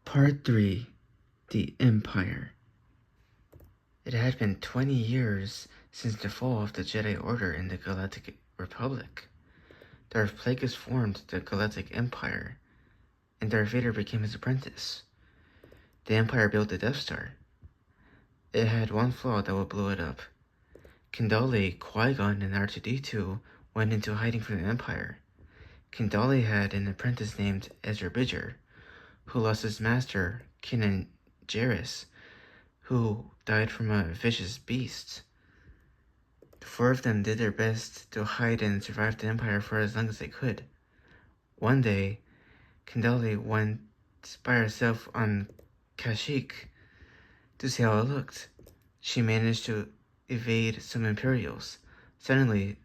Part 3. The Empire. It had been 20 years since the fall of the Jedi Order in the Galactic Republic. Darth Plagueis formed the Galactic Empire, and Darth Vader became his apprentice. The Empire built the Death Star. It had one flaw that would blow it up. Kendali, Qui-Gon, and R2-D2 went into hiding from the Empire. Kendali had an apprentice named Ezra Bridger, who lost his master, Kanan Jarrus, who died from a vicious beast. The four of them did their best to hide and survive the Empire for as long as they could. One day, Kendali went by herself on Kashyyyk to see how it looked. She managed to evade some Imperials. Suddenly,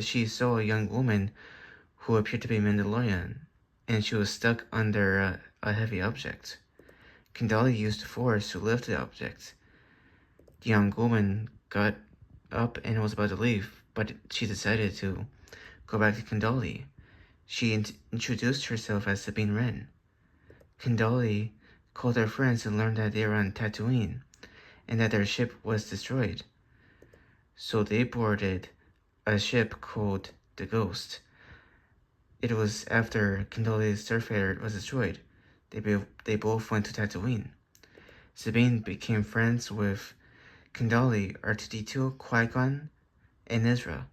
she saw a young woman who appeared to be Mandalorian, and she was stuck under a heavy object. Kendali used the Force to lift the object. The young woman got up and was about to leave, but she decided to go back to Kendali. She introduced herself as Sabine Wren. Kendali called her friends and learned that they were on Tatooine, and that their ship was destroyed. So they boarded a ship called the Ghost. It was after Kendali's Starfighter was destroyed. They both went to Tatooine. Sabine became friends with Kendali, R2-D2, Qui-Gon, and Ezra.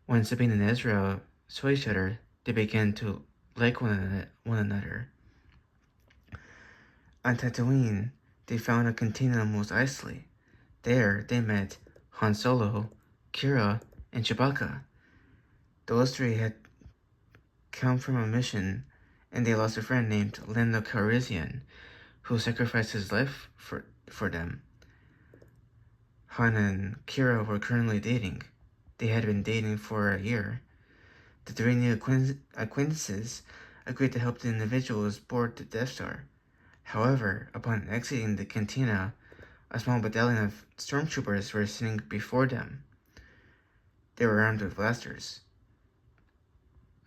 When Sabine and Ezra saw each other, they began to like one another. On Tatooine, they found a canteen on Mos Eisley. There, they met Han Solo, Qi'ra, and Chewbacca. Those three had come from a mission, and they lost a friend named Lando Calrissian, who sacrificed his life for them. Han and Qi'ra were currently dating. They had been dating for a year. The three new acquaintances agreed to help the individuals board the Death Star. However, upon exiting the cantina, a small battalion of stormtroopers were sitting before them. They were armed with blasters.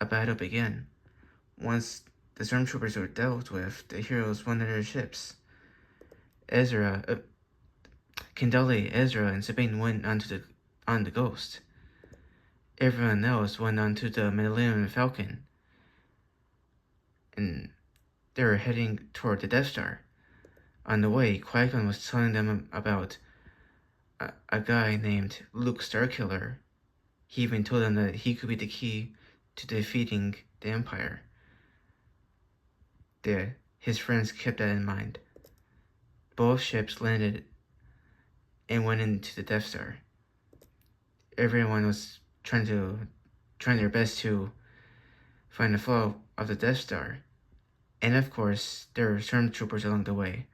A battle began. Once the stormtroopers were dealt with, the heroes went to their ships. Kendali, Ezra, and Sabine went on the Ghost. Everyone else went onto the Millennium Falcon, and they were heading toward the Death Star. On the way, Qui-Gon was telling them about a guy named Luke Starkiller. He even told them that he could be the key to defeating the Empire. His friends kept that in mind. Both ships landed and went into the Death Star. Everyone was trying their best to find the flaw of the Death Star, and of course, there were stormtroopers along the way.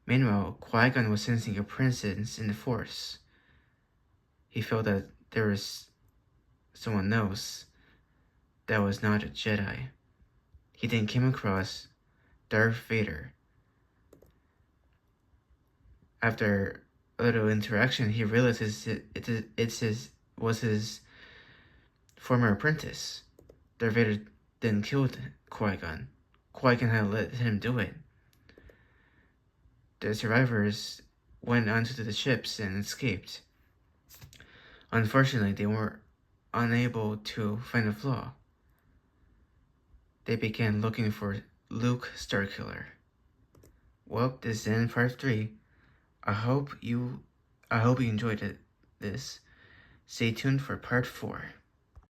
Meanwhile, Qui-Gon was sensing a presence in the Force. He felt that there was someone else that was not a Jedi. He then came across Darth Vader. After a little interaction, he realized it was his former apprentice. Darth Vader then killed Qui-Gon. Qui-Gon had let him do it. The survivors went onto the ships and escaped. Unfortunately, they were unable to find a flaw. They began looking for Luke Starkiller. Well, this is the end of part 3. I hope you enjoyed this. Stay tuned for part 4.